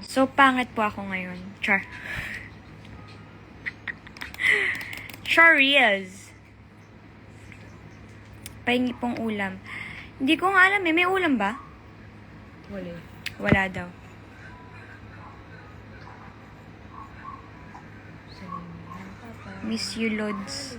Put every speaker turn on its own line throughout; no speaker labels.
So, pangit po ako ngayon. Char. Chariz. Pahingi pong ulam. Hindi ko nga alam eh. May ulam ba?
Wala.
Wala daw. Miss you, Lods.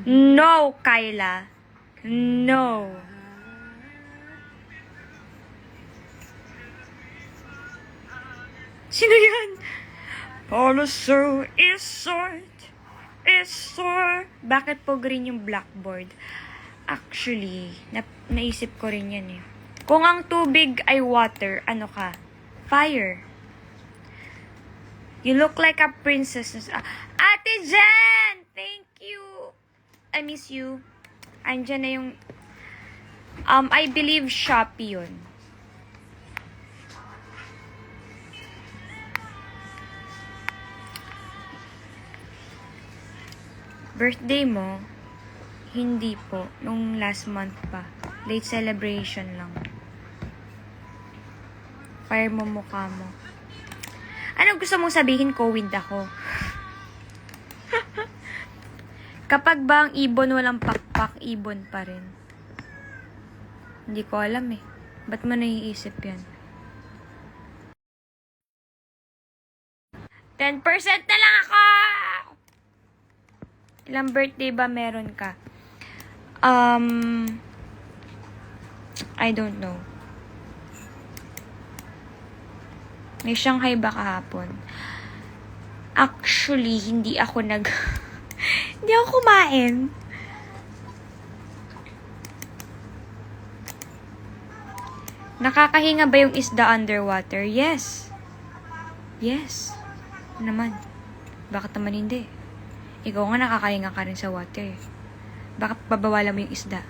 No, Kyla. No. Sino yan? Policy is short. Bakit po green yung blackboard? Actually, naisip ko rin yan eh. Kung ang tubig ay water, ano ka? Fire. You look like a princess. Ate Jen! Thank you. I miss you. Andyan na yung... I believe Shopee yun. Birthday mo? Hindi po. Nung last month pa. Late celebration lang. Fire mo mukha mo. Ano gusto mong sabihin? Covid ako. Kapag ba ang ibon walang pakpak, ibon pa rin? Hindi ko alam eh. Ba't mo naiisip yan? 10% na lang ako! Ilang birthday ba meron ka? I don't know. May Shanghai ba kahapon? Actually, hindi ako hindi ako kumain. Nakakahinga ba yung isda underwater? Yes. Yes. Naman. Bakit naman hindi? Ikaw nga nakakahinga ka rin sa water. Bakit babawalan mo yung isda?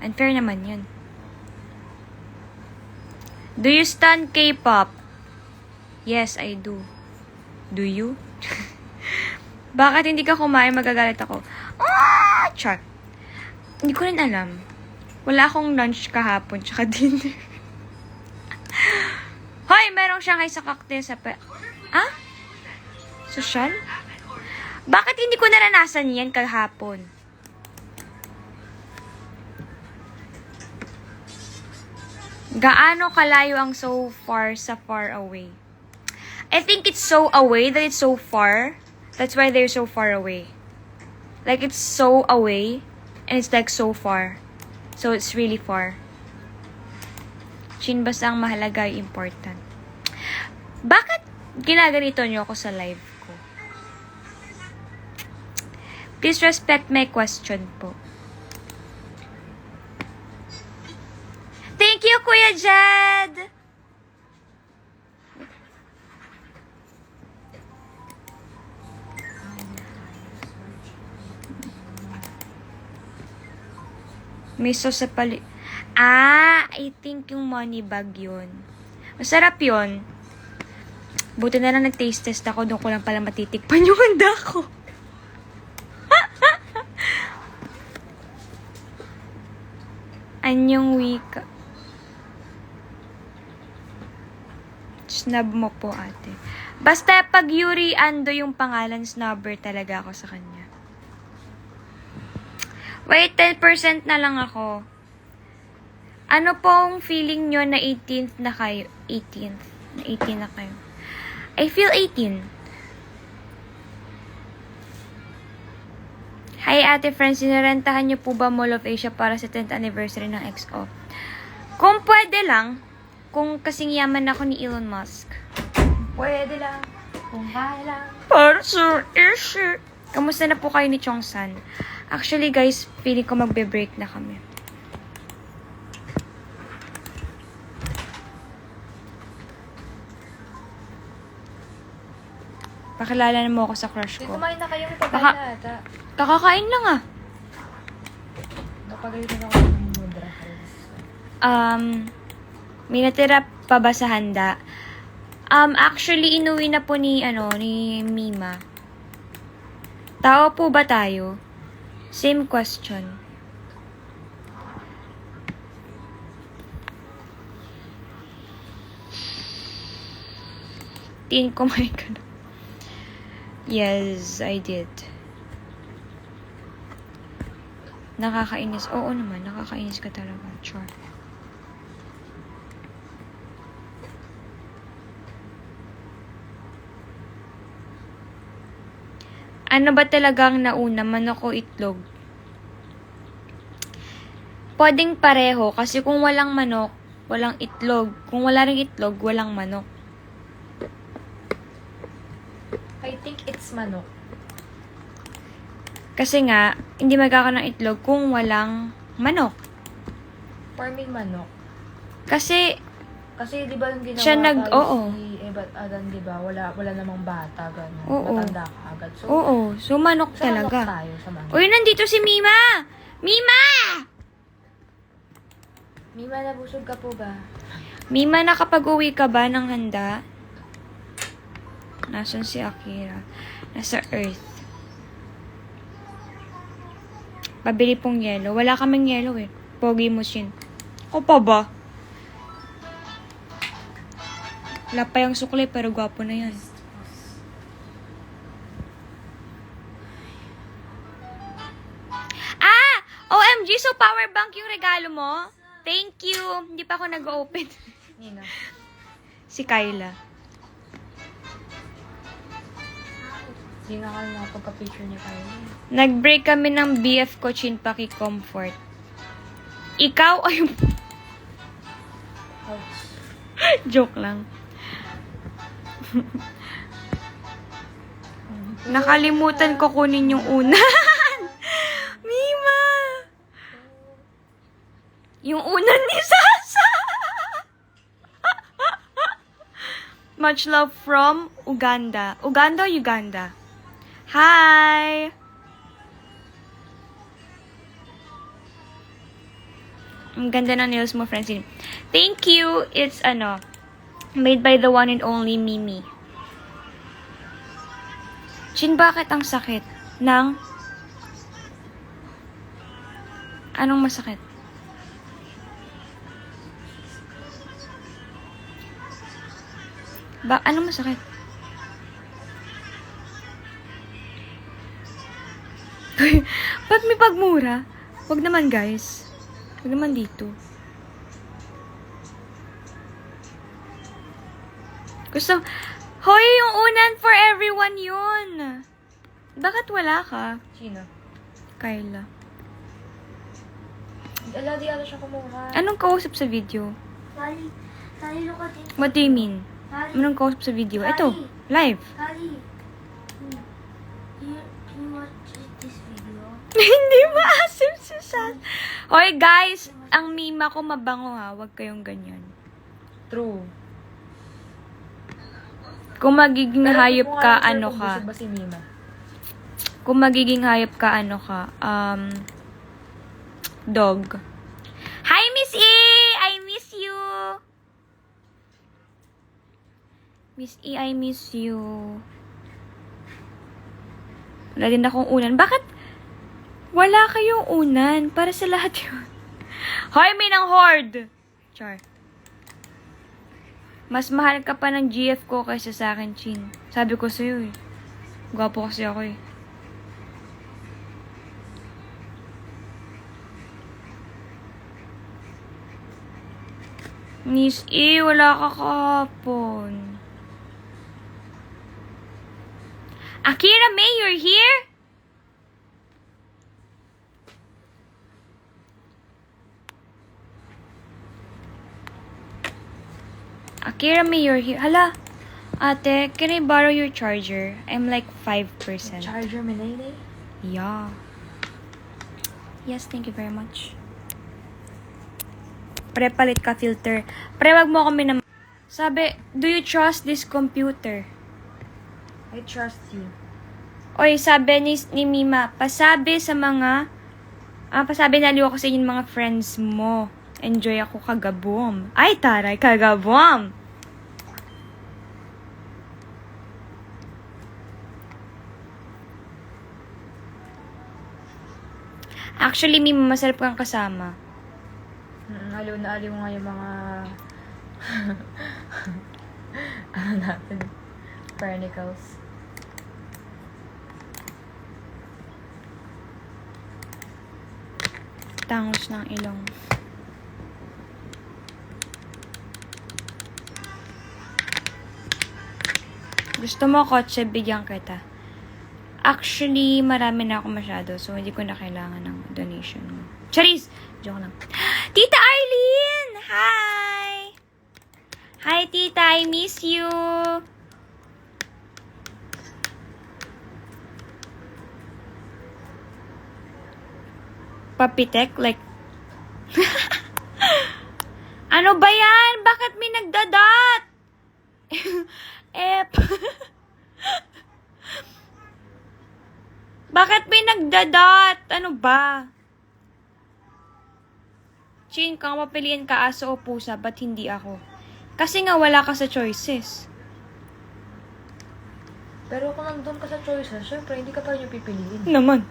Unfair naman yun. Do you stan K-pop? Yes, I do. Do you? Bakit hindi ka kumain? Magagalit ako. Ah! Char. Hindi ko rin alam. Wala akong lunch kahapon tsaka dinner. Hoy! Merong Shanghai sa cocktail sa Ah? Social? Bakit hindi ko naranasan yan kahapon? Gaano kalayo ang so far sa far away? I think it's so away that it's so far. That's why they're so far away. Like, it's so away and it's like so far. So, it's really far. Chin, basta ang mahalaga ay important. Bakit ginaganito nyo ako sa live ko? Please respect my question po. Thank you, Kuya Jed! May sauce sa I think yung money bag yun. Masarap yun. Buti na lang nag-taste test ako. Doon ko lang pala matitikpan yung handa ko. Anyong wika. Snub mo po, ate. Basta pag Yuri Ando yung pangalan, snubber talaga ako sa kanya. Wait, 10% na lang ako. Ano pong feeling nyo na 18th na kayo? 18th. Na 18 na kayo. I feel 18. Hi, Ate Friends. Sinarentahan nyo po ba Mall of Asia para sa 10th anniversary ng XO? Kung pwede lang, kung kasing yaman ako ni Elon Musk. Pwede lang, kung kaya lang. Para sa issue. Kamusta na po kayo ni Chongsan? Actually, guys, feeling ko magbe-break na kami. Pakilala mo ako sa crush ko.
Kumain na kayong pagkain na ata.
Kakakain lang ah.
Napagalitan ako ng mudra.
May natira pa ba sa handa? Actually, inuwi na po ni Mima. Tao po ba tayo? Same question. tiin kumain ka na. Yes, I did. Nakakainis. Oo naman, nakakainis ka talaga. Sure. Ano ba talagang nauna, manok o itlog? Pwedeng pareho kasi kung walang manok, walang itlog. Kung wala ring itlog, walang manok.
I think it's manok.
Kasi nga, hindi magkakaroon ng itlog kung walang manok.
For me, manok.
Kasi,
Kasi di ba yung ginawa
Siya nag-
tayo
oo.
si Ebat Adan, di ba? Wala namang bata, gano'n.
Oo.
Matanda ka agad. So,
oo, so manok
sa manok
talaga.
tayo, sa manok.
Uy, nandito si Mima! Mima!
Mima, nabusog ka po ba?
Mima, nakapag-uwi ka ba ng handa? Nasaan si Akira? Nasa Earth. Pabili pong yelo. Wala kaming yelo eh. Pogi mo sin. Ako pa ba? Wala pa yung sukli pero gwapo na yan. Ah! OMG, so power bank yung regalo mo? Thank you. Hindi pa ako nag-open.
Nina.
Si Kyla.
Hindi nga kayo nakapagka-picture niya tayo.
Nag-break kami ng BF ko, Chinpaki Comfort. Ikaw ay...
Ouch.
Joke lang. Nakalimutan ko kunin yung unan. Mima! Yung unan ni Sasa! Much love from Uganda. Uganda o Uganda? Hi! Ang ganda ng nails mo, Francine. Thank you. It's, made by the one and only Mimi. Chin, bakit ang sakit? Anong masakit? Anong masakit? Ba't may pagmura? Wag naman, guys. Wag naman dito. Gusto, hoy, yung unan for everyone yun. Bakit wala ka?
Sino?
Kyla.
Ala, di ala siya kumuha.
Anong kausap sa video?
Kali, Kali, look at it.
What do you mean?
Kali,
Anong kausap sa video? Ito, live.
Kali. You watch this video?
Hindi maasim si Sas. Hoy, guys, ang mima ko mabango ha. Huwag kayong ganyan.
True.
Kung magiging
Pero
hayop
kung
ka,
sure
ano
kung
ka?
busog ba si Mima?
Kung magiging hayop ka, ano ka? Dog. Hi, Miss E! I miss you! Miss E, I miss you. Wala din akong unan. Bakit wala kayong unan? Para sa lahat yun. Hoy, may nang horde! Char. Mas mahal ka pa ng GF ko kaysa sa akin, Chin. Sabi ko sa'yo eh. Gwapo kasi ako eh. Miss E, wala ka kahapon. Akira May, you're here? Akira May, you're here. Hala, ate, can I borrow your charger? I'm like 5%.
Charger Menene?
Yeah. Yes, thank you very much. Pre, palit ka filter. Pre, wag mo kami na... Sabi, do you trust this computer?
I trust you.
Oy, sabi ni Mima, pasabi sa mga... pasabi naliw ako sa inyong mga friends mo. Enjoy ako kagabom. Ay, taray, kagabom! Actually, Mima, masarap kang kasama.
Aliw na aliw nga yung mga... ano natin? Pernicles.
Tangos ng ilong. Gusto mo kotse, bigyan kita. Actually, marami na ako masyado, so hindi ko na kailangan ng donation mo. Charis! Joke lang. Tita Arlene! Hi! Hi, Tita! I miss you! Papitek? Like... Ano ba yan? Bakit may nagdadot? Bakit may nagdadot? Ano ba? Chin, kung mapiliin ka aso o pusa, ba't hindi ako? Kasi nga wala ka sa choices.
Pero kung nandun ka sa choices, syempre, hindi ka pa rin yung pipiliin.
Naman.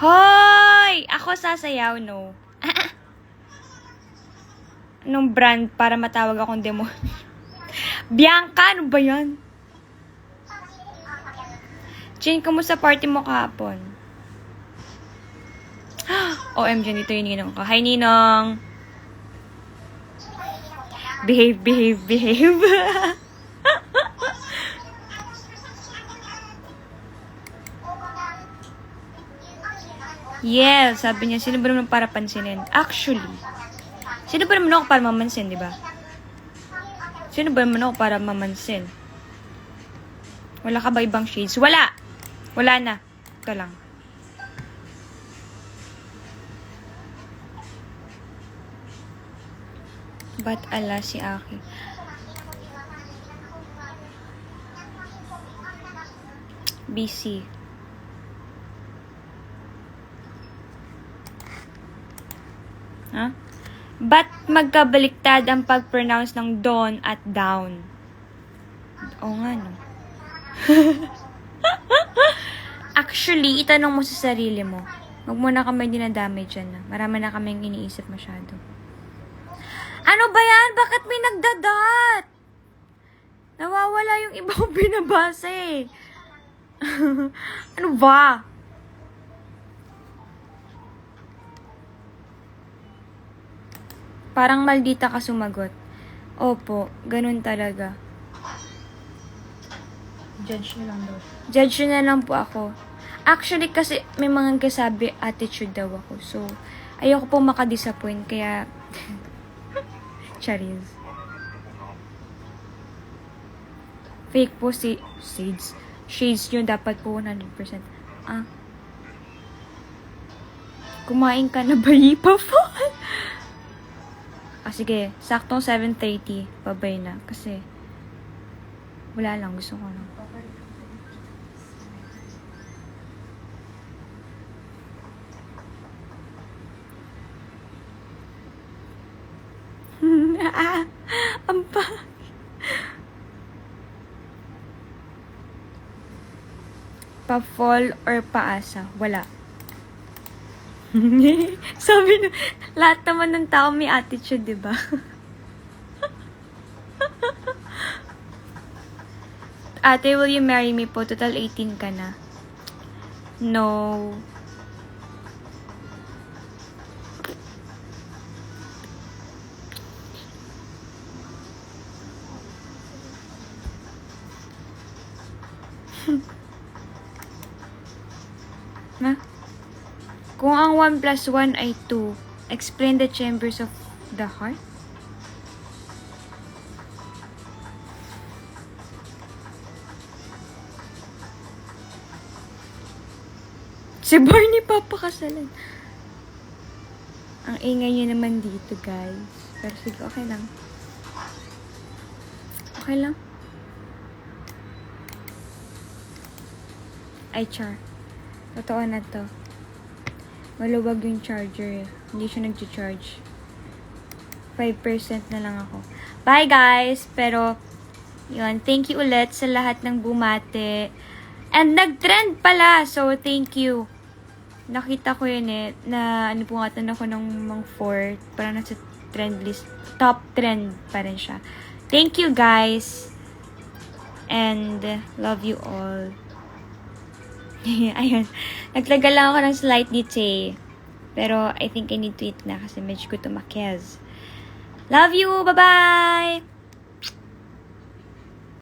Hoy! Ako sasayaw, no? Anong brand para matawag akong demonyo? Bianca, ano ba yan? Chin, kamusta party mo kahapon? OMG, dito yung ninong ko. Hi, ninong! Behave, behave, behave. Yes, sabi niya, sino ba naman para pansinin? Actually, sino ba naman ako para mamansin, di ba? Sino ba naman ako para mamansin? Wala ka ba ibang shades? Wala! Wala na. Ito lang. Ba't ala si Aki? BC. Ha? Ba't magkabaliktad ang pag-pronounce ng don at down? Oo nga, no? Actually, itanong mo sa sarili mo. Huwag mo na kami dinadamay dyan na. Marami na kaming iniisip masyado. Ano ba yan? Bakit may nagdadot? Nawawala yung iba kong binabasa eh. Ano ba? Parang maldita ka sumagot. Opo, ganun talaga.
Judge nyo lang daw.
Judge nyo na lang po ako. Actually, kasi may mga kasabi attitude daw ako. So, ayoko po makadisappoint. Kaya, charis. Fake po si shades. Shades nyo dapat po 100%. Ah. Kumain ka na ba, Yipa po? Ah, sige. Saktong 7:30. Babay na. Kasi, wala lang. Gusto ko lang. Ang pa-fall or paasa? Wala. Sabi na, lahat naman ng tao may attitude, di ba? Ate, will you marry me po? Total 18 ka na. No. Na? Kung ang 1 plus 1 ay 2, explain the chambers of the heart? Si Barney papakasalan. Ang ingay niya naman dito, guys. Pero sige, okay lang. Okay lang. Ay, char. Totoo na to. Maluwag yung charger eh. Hindi siya nag-charge. 5% na lang ako. Bye, guys! Pero, yun. Thank you ulit sa lahat ng bumate. And nag-trend pala. So, thank you. Nakita ko yun eh. Na ano po nga ako ng mga 4. Parang nasa trend list, top trend pa rin siya. Thank you guys. And love you all. Ayun. Nagtagal lang ako ng slight detail. Pero I think I need to eat na kasi medyo ko tumakez. Love you. Bye-bye.